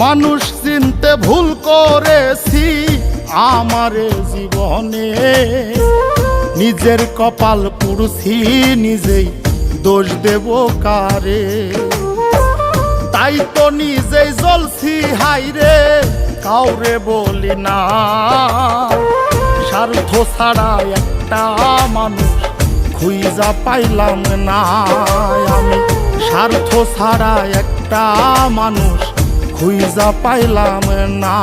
মানুষ চিনতে ভুল করেছি আমারে জীবনে, নিজের কপাল পুড়ছি নিজেই দোষ দেব কারে। তাই তো নিজেই জ্বলছি হাইরে কাউরে বলি না, স্বার্থ ছাড়া একটা মানুষ খুঁজা পাইলাম না। আমি স্বার্থ ছাড়া একটা মানুষ খুঁজা পাইলাম না।